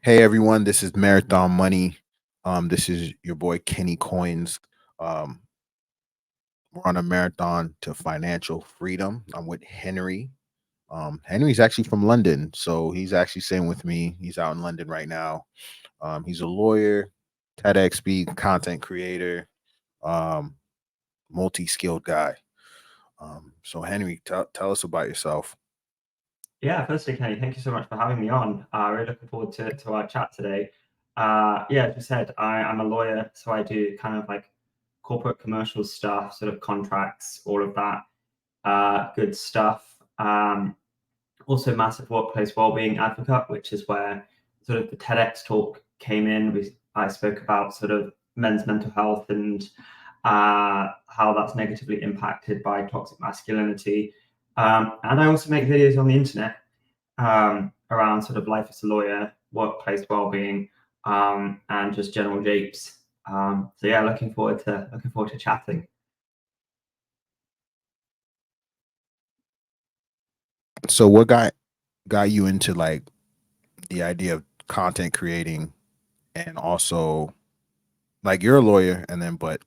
Hey everyone, this is Marathon Money. This is your boy Kenny Coins. Um, we're on a marathon to financial freedom. I'm with Henry. Henry's actually from London, so he's actually staying with me. He's out in London right now. He's a lawyer, TEDx speak, content creator, um, multi-skilled guy. So Henry, tell us about yourself. Yeah, firstly, Kenny, thank you so much for having me on. Really looking forward to our chat today. Yeah, as you said, I'm a lawyer, so I do kind of like corporate commercial stuff, sort of contracts, all of that good stuff. Also, massive workplace wellbeing advocate, which is where sort of the TEDx talk came in. I spoke about sort of men's mental health and how that's negatively impacted by toxic masculinity. And I also make videos on the internet around sort of life as a lawyer, workplace well-being, and just general japes. So yeah, looking forward to chatting. So what got you into like the idea of content creating and also like you're a lawyer and then but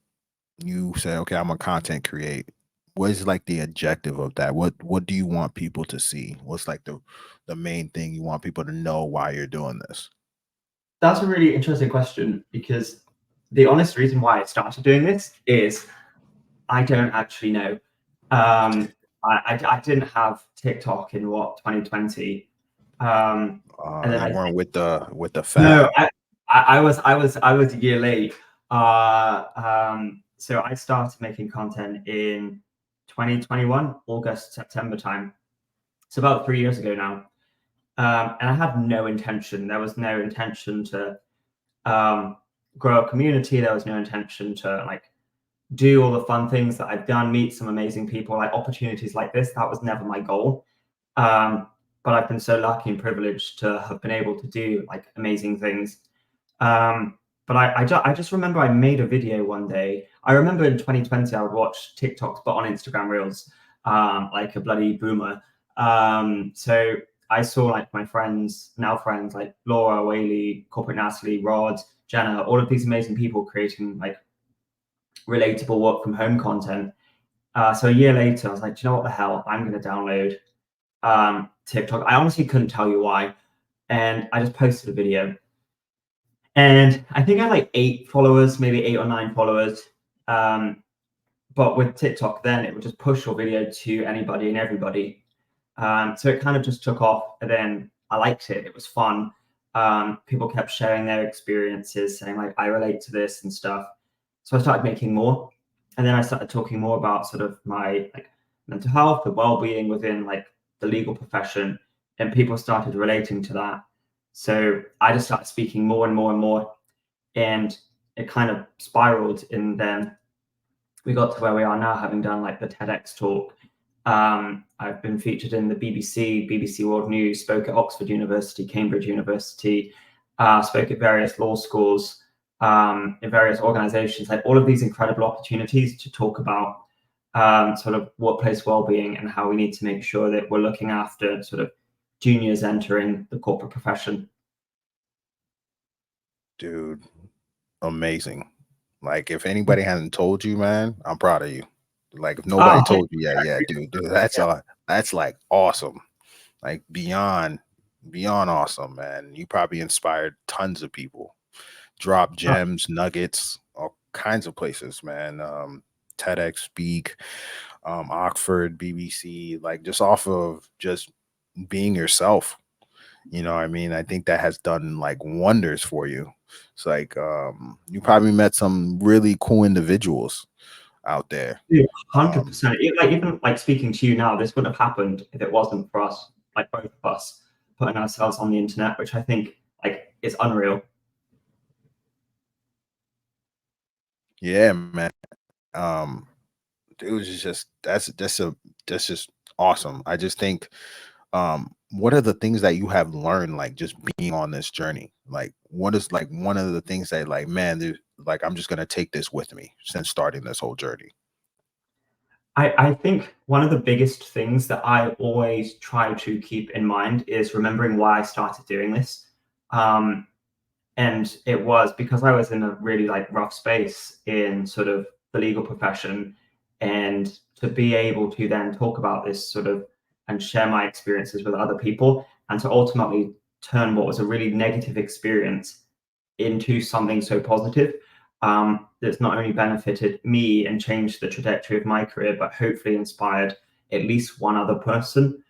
you say, okay, I'm a content create. What is like the objective of that? What do you want people to see? What's like the main thing you want people to know why you're doing this? That's a really interesting question because the honest reason why I started doing this is I don't actually know. I didn't have TikTok in what 2020, and then You I weren't with the no, fad. I was a year late. So I started making content in 2021, August, September time. It's about 3 years ago now. And I had no intention. There was no intention to um, grow a community. There was no intention to like do all the fun things that I've done, meet some amazing people, like opportunities like this. That was never my goal. Um, but I've been so lucky and privileged to have been able to do like amazing things. But I just remember I made a video one day. I remember in 2020 I would watch TikToks, but on Instagram Reels, like a bloody boomer. So I saw like my friends, now friends, like Laura, Whaley, Corporate Natalie, Rod, Jenna, all of these amazing people creating like relatable work from home content. So a year later, I was like, do you know what the hell? I'm going to download TikTok. I honestly couldn't tell you why. And I just posted a video. And I think I had like 8 followers, maybe 8 or 9 followers. Um, but with TikTok, then it would just push your video to anybody and everybody. So it kind of just took off. And then I liked it. It was fun. People kept sharing their experiences, saying like, I relate to this and stuff. So I started making more. And then I started talking more about sort of my like mental health, the well-being within like the legal profession. And people started relating to that. So I just started speaking more and more and more, and it kind of spiraled. And then we got to where we are now, having done like the TEDx talk. I've been featured in the BBC World News, spoke at Oxford University, Cambridge University, spoke at various law schools, in various organizations, like all of these incredible opportunities to talk about sort of workplace well-being and how we need to make sure that we're looking after sort of juniors entering the corporate profession. Dude, amazing. Like if anybody hasn't told you, man, I'm proud of you. Like if nobody Oh, thank told you, yeah, yeah, dude, you. that's like awesome. Like beyond awesome, man. You probably inspired tons of people. Drop Oh, gems, nuggets, all kinds of places, man. TEDx speak, Oxford, BBC, like just off of just being yourself. You know what I mean? I think that has done like wonders for you. It's like you probably met some really cool individuals out there. yeah, Um 100%. Like even like speaking to you now, this wouldn't have happened if it wasn't for us, like both of us, putting ourselves on the internet, which I think like is unreal. yeah, man. Um it was just that's just awesome. I just think what are the things that you have learned like just being on this journey? Like what is like one of the things that like man, like I'm just gonna take this with me since starting this whole journey. I think one of the biggest things that I always try to keep in mind is remembering why I started doing this. And it was because I was in a really like rough space in sort of the legal profession, and to be able to then talk about this sort of and share my experiences with other people, and to ultimately turn what was a really negative experience into something so positive, that's not only benefited me and changed the trajectory of my career, but hopefully inspired at least one other person.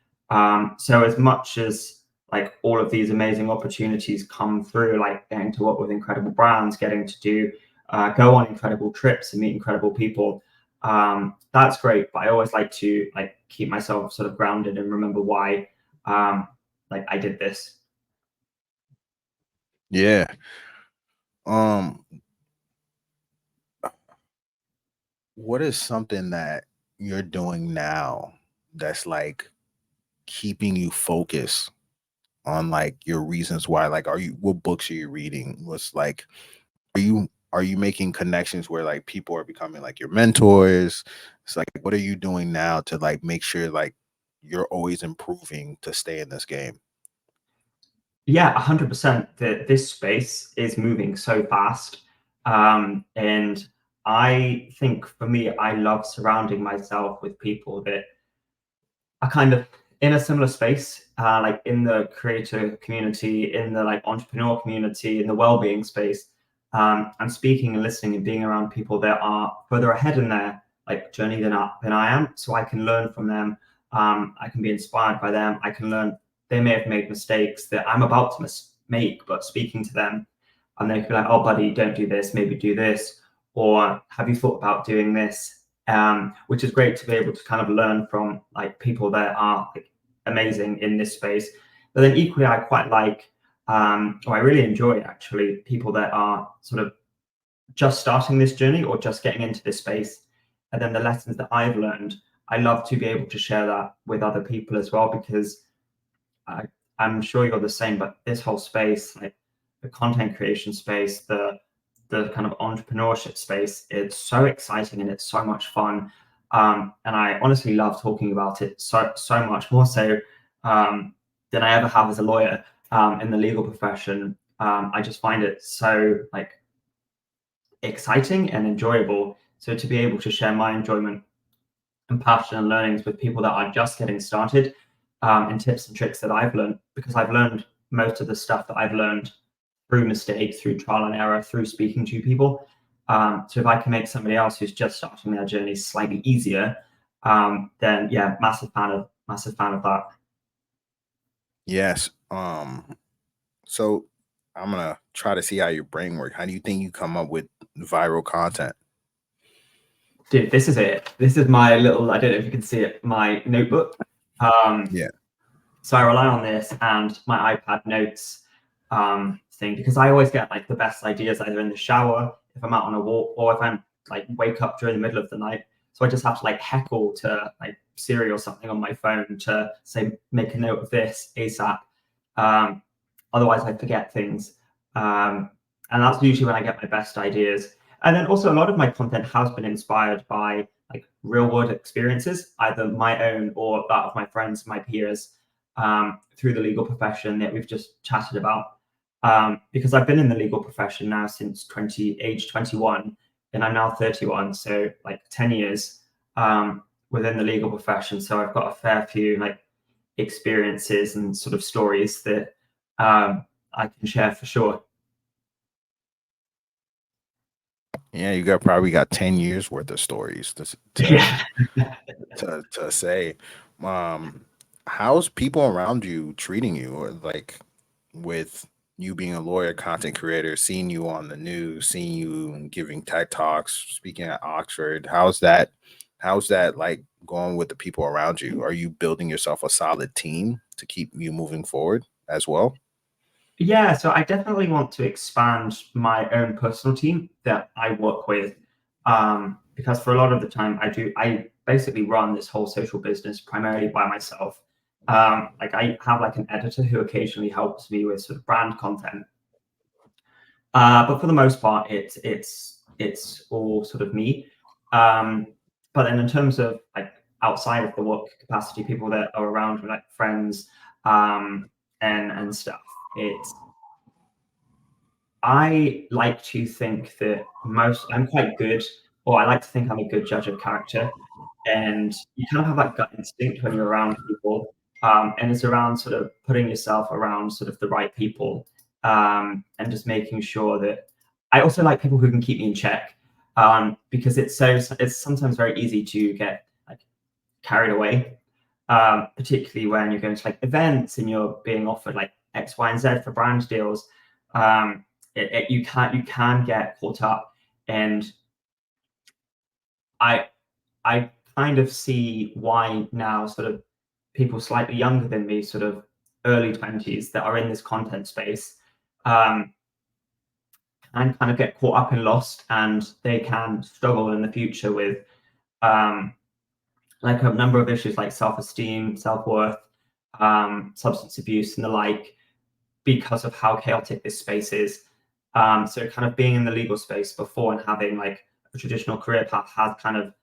So as much as like all of these amazing opportunities come through, like getting to work with incredible brands, getting to do go on incredible trips and meet incredible people, that's great. But I always like to like keep myself sort of grounded and remember why like I did this. Yeah. Um, what is something that you're doing now that's like keeping you focused on like your reasons why? Like, what books are you reading? What's like, are you making connections where like people are becoming like your mentors? It's like, what are you doing now to like make sure like you're always improving to stay in this game? Yeah, 100%. That this space is moving so fast. And I think for me, I love surrounding myself with people that are kind of in a similar space, like in the creator community, in the like entrepreneur community, in the well-being space. I'm speaking and listening and being around people that are further ahead in their like journey than I am, so I can learn from them. I can be inspired by them. I can learn. They may have made mistakes that I'm about to make, but speaking to them, and they could be like, "Oh, buddy, don't do this. Maybe do this." Or have you thought about doing this? Which is great to be able to kind of learn from like people that are like amazing in this space. But then equally, I quite like, or I really enjoy actually, people that are sort of just starting this journey or just getting into this space. And then the lessons that I've learned, I love to be able to share that with other people as well, because I, I'm sure you're the same, but this whole space, like the content creation space, the kind of entrepreneurship space, it's so exciting and it's so much fun. And I honestly love talking about it so much more so than I ever have as a lawyer in the legal profession. I just find it so like exciting and enjoyable. So to be able to share my enjoyment and passion and learnings with people that are just getting started, and tips and tricks that I've learned, because I've learned most of the stuff that I've learned through mistakes, through trial and error, through speaking to people. So if I can make somebody else who's just starting their journey slightly easier, then yeah, massive fan of that. Yes. So I'm gonna try to see how your brain works. How do you think you come up with viral content? Dude, this is it. This is my little, I don't know if you can see it, my notebook. Um, Yeah. So I rely on this and my iPad notes thing, because I always get like the best ideas either in the shower, if I'm out on a walk, or if I'm like wake up during the middle of the night. So I just have to like heckle to like Siri or something on my phone to say, make a note of this ASAP. Um, Otherwise, I forget things. And that's usually when I get my best ideas. And then also, a lot of my content has been inspired by like real world experiences, either my own or that of my friends, my peers, through the legal profession that we've just chatted about. Because I've been in the legal profession now since age 21, and I'm now 31, so like 10 years within the legal profession. So I've got a fair few like experiences and sort of stories that I can share for sure. Yeah, you probably got 10 years worth of stories Yeah. to say. Um, how's people around you treating you? Or like with you being a lawyer, content creator, seeing you on the news, seeing you giving TED Talks, speaking at Oxford. How's that like going with the people around you? Are you building yourself a solid team to keep you moving forward as well? Yeah, so I definitely want to expand my own personal team that I work with, because for a lot of the time I basically run this whole social business primarily by myself. Like I have like an editor who occasionally helps me with sort of brand content, but for the most part, it's all sort of me. Um, but then in terms of like outside of the work capacity, people that are around me, like friends, and stuff, I like to think that I'm quite good, or I like to think I'm a good judge of character. And you kind of have that gut instinct when you're around people. And it's around sort of putting yourself around sort of the right people, and just making sure that I also like people who can keep me in check, because it's sometimes very easy to get like carried away, particularly when you're going to like events and you're being offered like X, Y, and Z for brand deals. You can get caught up, and I I kind of see why now sort of people slightly younger than me, sort of early 20s, that are in this content space, um, and kind of get caught up and lost, and they can struggle in the future with um, like a number of issues like self-esteem, self-worth, substance abuse, and the like, because of how chaotic this space is. So kind of being in the legal space before and having like a traditional career path has kind of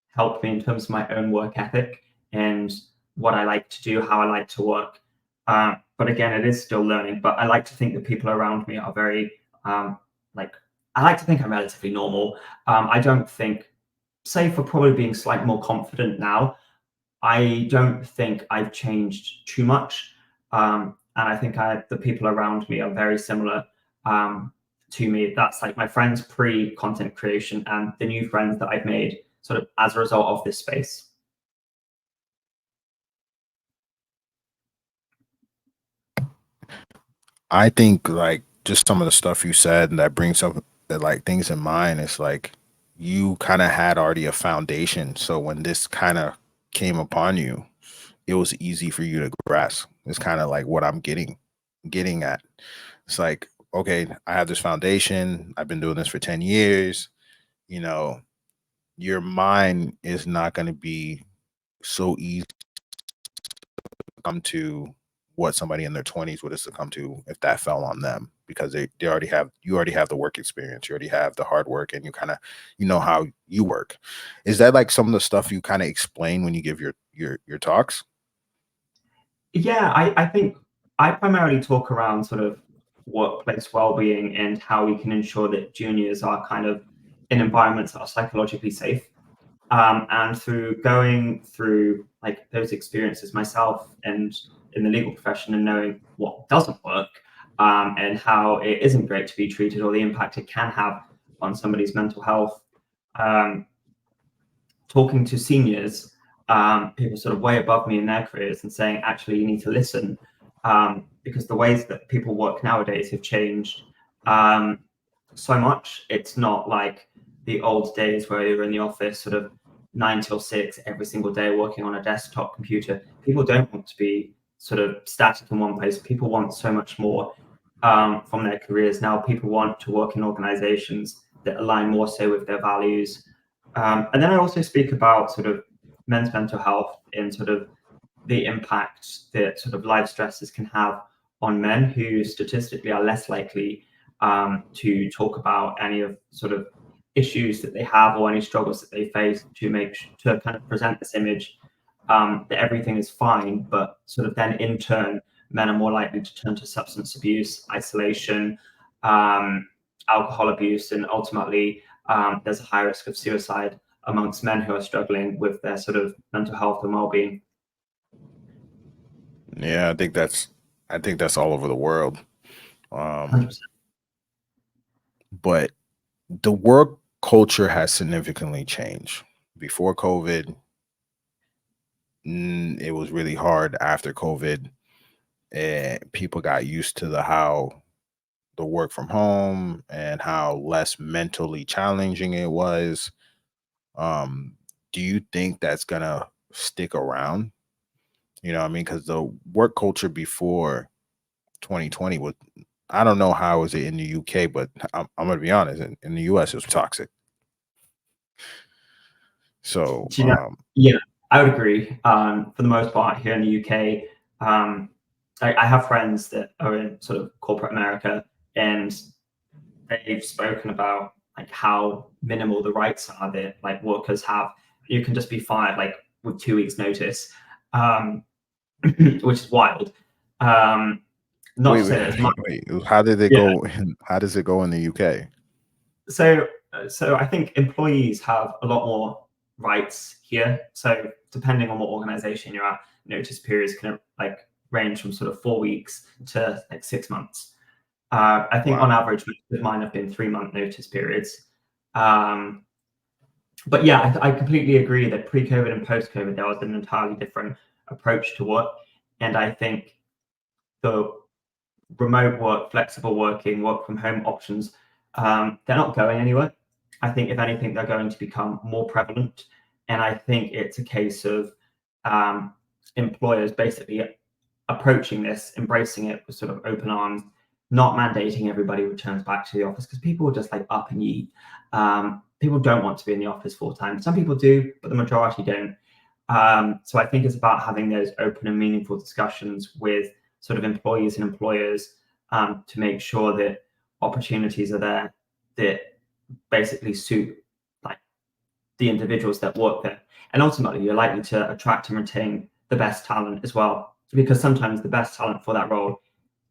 helped me in terms of my own work ethic and what I like to do, how I like to work. But again, it is still learning. But I like to think that people around me are very like I like to think I'm relatively normal. I don't think, save for probably being slightly more confident now, I don't think I've changed too much. And I think the people around me are very similar to me. That's like my friends pre content creation and the new friends that I've made sort of as a result of this space. I think like just some of the stuff you said and that brings up that like things in mind. It's like you kind of had already a foundation. So when this kind of came upon you, it was easy for you to grasp. It's kind of like what I'm getting at. It's like, okay, I have this foundation. I've been doing this for 10 years. You know, your mind is not going to be so easy to come to what somebody in their 20s would have succumbed to if that fell on them, because they already have, you already have the work experience, you already have the hard work, and you kind of, you know how you work. Is that like some of the stuff you kind of explain when you give your talks? Yeah, I think I primarily talk around sort of workplace well-being and how we can ensure that juniors are kind of in environments that are psychologically safe. And through going through like those experiences myself and in the legal profession and knowing what doesn't work, and how it isn't great to be treated or the impact it can have on somebody's mental health, um, talking to seniors, people sort of way above me in their careers, and saying, actually, you need to listen, because the ways that people work nowadays have changed um, so much. It's not like the old days where you were in the office sort of 9 till 6 every single day working on a desktop computer. People don't want to be sort of static in one place. People want so much more from their careers now. People want to work in organizations that align more so with their values. And then I also speak about sort of men's mental health and sort of the impact that sort of life stresses can have on men, who statistically are less likely to talk about any of sort of issues that they have or any struggles that they face, to kind of present this image that everything is fine, but sort of then in turn, men are more likely to turn to substance abuse, isolation, um, alcohol abuse, and ultimately there's a high risk of suicide amongst men who are struggling with their sort of mental health and well-being. Yeah, I think that's all over the world. Um, 100%. but the work culture has significantly changed. Before COVID, it was really hard. After COVID, and people got used to the work from home and how less mentally challenging it was. Um, do you think that's gonna stick around? You know what I mean? Because the work culture before 2020 was, I don't know how is it in the UK, but I'm gonna be honest, in the US it was toxic. So Do you know, yeah, I would agree. For the most part, here in the UK, I have friends that are in sort of corporate America, and they've spoken about like how minimal the rights are that like workers have. You can just be fired like with 2 weeks notice, um, which is wild. Um, Not Wait, to say that it's mine. wait. How did it Yeah. go? How does it go in the UK? So I think employees have a lot more rights here. So depending on what organization you're at, notice periods can like range from sort of 4 weeks to like 6 months. I think on Wow. average, mine have been 3-month notice periods. Um, but yeah, I completely agree that pre-COVID and post-COVID, there was an entirely different approach to work. And I think the remote work, flexible working, work from home options, they're not going anywhere. I think if anything, they're going to become more prevalent. And I think it's a case of employers basically approaching this, embracing it with sort of open arms, not mandating everybody returns back to the office because people are just like up and eat. People don't want to be in the office full time. Some people do, but the majority don't. So I think it's about having those open and meaningful discussions with sort of employees and employers to make sure that opportunities are there that basically suit like the individuals that work there. And ultimately, you're likely to attract and retain the best talent as well, because sometimes the best talent for that role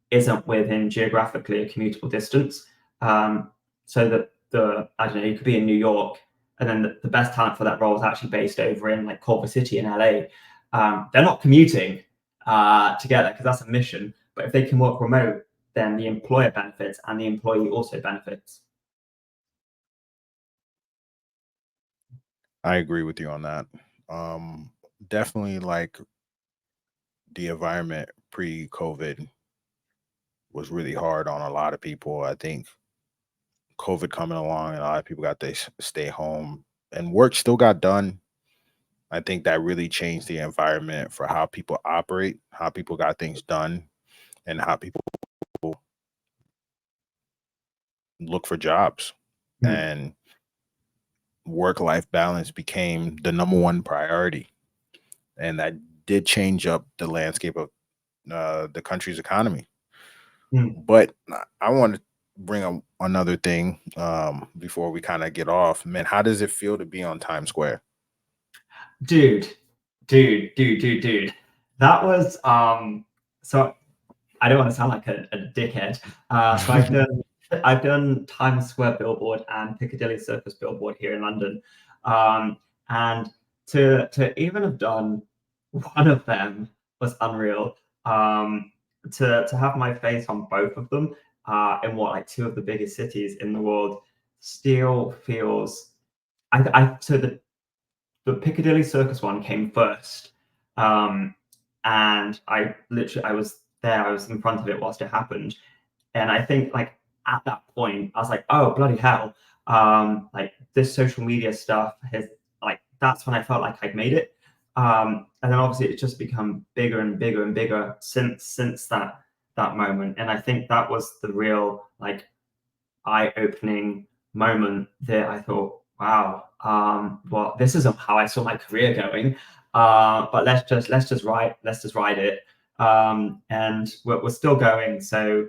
isn't within geographically a commutable distance. So that I don't know, you could be in New York, and then the best talent for that role is actually based over in like Culver City in LA. They're not commuting together because that's a mission. But if they can work remote, then the employer benefits and the employee also benefits. I agree with you on that. Um, Definitely like the environment pre-COVID was really hard on a lot of people. I think COVID coming along, and a lot of people got to stay home, and work still got done. I think that really changed the environment for how people operate, how people got things done, and how people look for jobs. Mm. And work-life balance became the number one priority, and that did change up the landscape of the country's economy. Mm. But I want to bring up another thing before we kind of get off. Man, how does it feel to be on Times Square? Dude, dude. That was so I don't want to sound like a dickhead. So I've done Times Square billboard and Piccadilly Circus billboard here in London. And to even have done one of them was unreal. To have my face on both of them in what like two of the biggest cities in the world still feels so the Piccadilly Circus one came first. Um, and I was there, I was in front of it whilst it happened. And I think like at that point, I was like, oh bloody hell. Like this social media stuff has like that's when I felt like I'd made it. And then obviously it's just become bigger and bigger and bigger since that moment. And I think that was the real like eye-opening moment that I thought, wow, well, this isn't how I saw my career going. But let's just ride it. And we're still going. So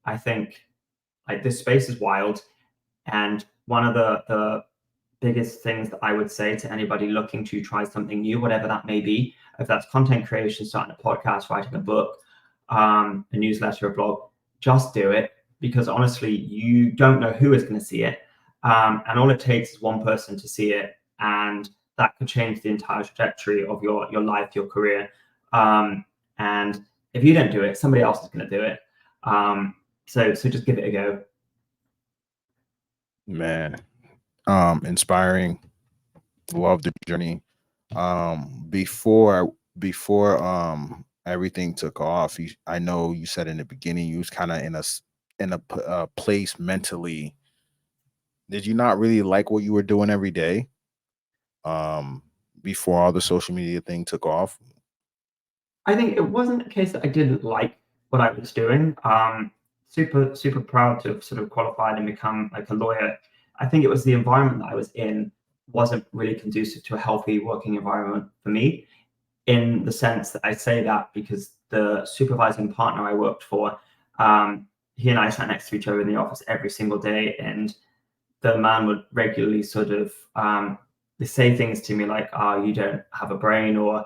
I think like this space is wild. And one of the biggest things that I would say to anybody looking to try something new, whatever that may be, if that's content creation, starting a podcast, writing a book, a newsletter, a blog, just do it because honestly, you don't know who is going to see it. And all it takes is one person to see it, and that could change the entire trajectory of your life, your career. And if you don't do it, somebody else is going to do it. So just give it a go. Man, inspiring. Love the journey. Before everything took off, I know you said in the beginning you was kind of in a place mentally. Did you not really like what you were doing every day? Um, Before all the social media thing took off. I think it wasn't a case that I didn't like what I was doing. Super proud to have sort of qualified and become like a lawyer. I think it was the environment that I was in wasn't really conducive to a healthy working environment for me. In the sense that I say that because the supervising partner I worked for, he and I sat next to each other in the office every single day, and the man would regularly sort of say things to me like, "Oh, you don't have a brain," or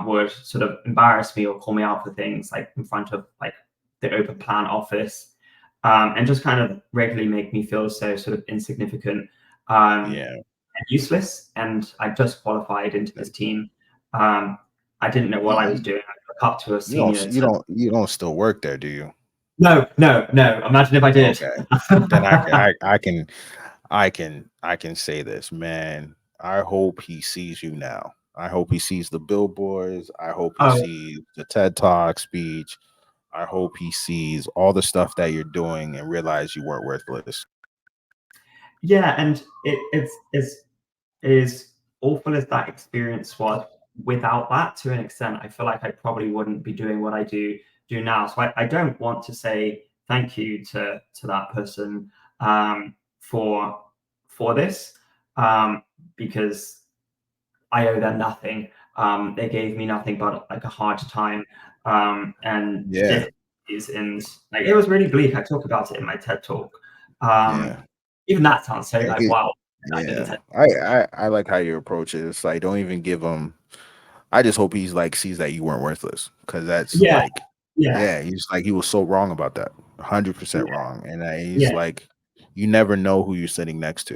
would sort of embarrass me or call me out for things like in front of like the open plan office, and just kind of regularly make me feel so sort of insignificant Yeah. and useless. And I just qualified into this team. I didn't know what I was You, doing. I look up to a you don't senior you to don't you don't still work there, do you? no, no, no. Imagine if I did. Okay. Then I can say this, man. I hope he sees you now. I hope he sees the billboards. I hope he Oh, sees the TED Talk speech. I hope he sees all the stuff that you're doing and realize you weren't worthless. yeah, and it's awful as that experience was. Without that, to an extent, I feel like I probably wouldn't be doing what I do now. So I don't want to say thank you to that person for this because I owe them nothing. They gave me nothing but like a hard time and Yeah, difficulties, and like it was really bleak. I talk about it in my TED talk. Um, yeah, Even that sounds so yeah, like wow. I did a yeah. TED. I like how you approach it. It's like don't even give him. I just hope he's like sees that you weren't worthless because that's Yeah, like, yeah, yeah, he's like he was so wrong about that, 100% yeah, wrong, and he's yeah, like, you never know who you're sitting next to.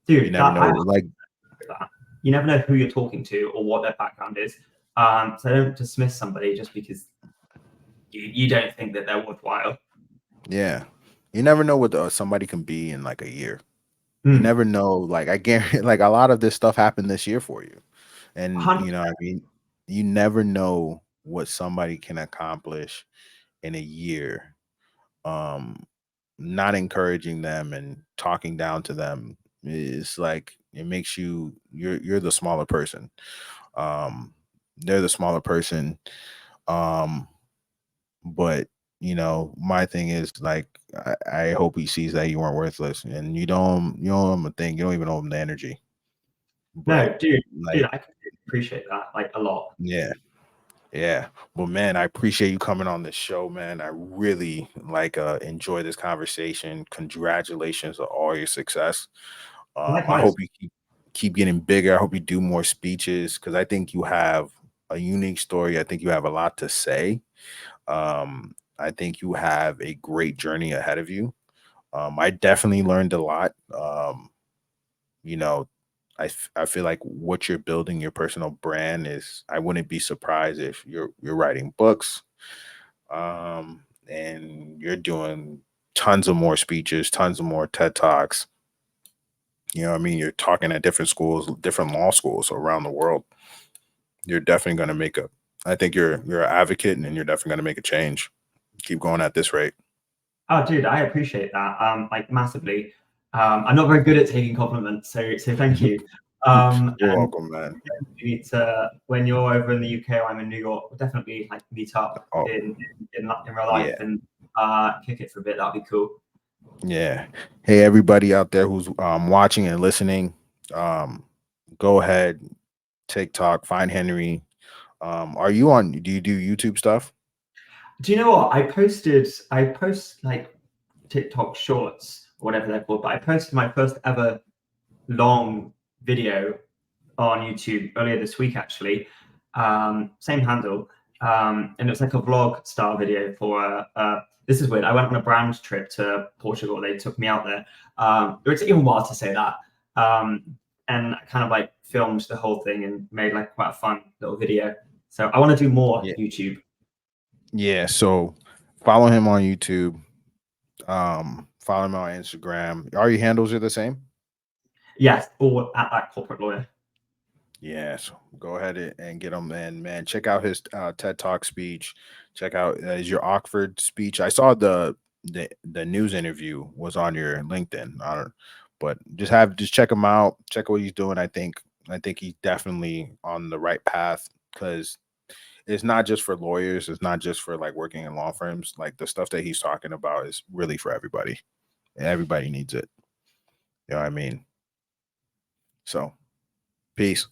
You dude. never That I know, like, that. You never know who you're talking to or what their background is. So don't dismiss somebody just because you don't think that they're worthwhile. yeah, you never know what somebody can be in like a year. You Hmm. never know. Like I guarantee, like a lot of this stuff happened this year for you, and 100%. I mean, you never know what somebody can accomplish in a year. Um, Not encouraging them and talking down to them is like it makes you're the smaller person. Um, they're the smaller person. Um, but my thing is like I hope he sees that you weren't worthless and you don't owe him a thing. You don't even owe him the energy. But No, dude, like, I completely appreciate that like a lot. yeah, yeah. Well, man, I appreciate you coming on this show, man. I really like enjoy this conversation. Congratulations on all your success. I Likewise. hope you keep getting bigger. I hope you do more speeches because I think you have a unique story. I think you have a lot to say. I think you have a great journey ahead of you. I definitely learned a lot. You know, I feel like what you're building, your personal brand is. I wouldn't be surprised if you're writing books, and you're doing tons of more speeches, tons of more TED talks. You know what I mean? You're talking at different schools, different law schools around the world. You're definitely going to make a I think you're an advocate and you're definitely going to make a change. Keep going at this rate. Oh, dude, I appreciate that. Like massively. I'm not very good at taking compliments, so thank you. You're And welcome, man. we need to when you're over in the UK or I'm in New York, we'll definitely like meet up Oh, in real life yeah. and kick it for a bit. That'd be cool. Yeah. Hey, everybody out there who's watching and listening, um, go ahead, TikTok, find Henry. Are you on? Do you do YouTube stuff? Do you know what? I post like TikTok shorts or whatever they're called, but I posted my first ever long video on YouTube earlier this week, actually. Same handle. And it's like a vlog style video for this is weird. I went on a brand trip to Portugal. They took me out there. It's even wild to say that. And I kind of like filmed the whole thing and made like quite a fun little video. So I want to do more Yeah. YouTube. Yeah. So follow him on YouTube. Follow him on Instagram. Are your handles are the same? Yes, or at that corporate lawyer. Yes, go ahead and get him in, man. Check out his TED Talk speech. Check out is your Oxford speech. I saw the news interview was on your LinkedIn. I don't, but just check him out. Check what he's doing. I think he's definitely on the right path because it's not just for lawyers. It's not just for like working in law firms. Like the stuff that he's talking about is really for everybody. And everybody needs it. You know what I mean? So, peace.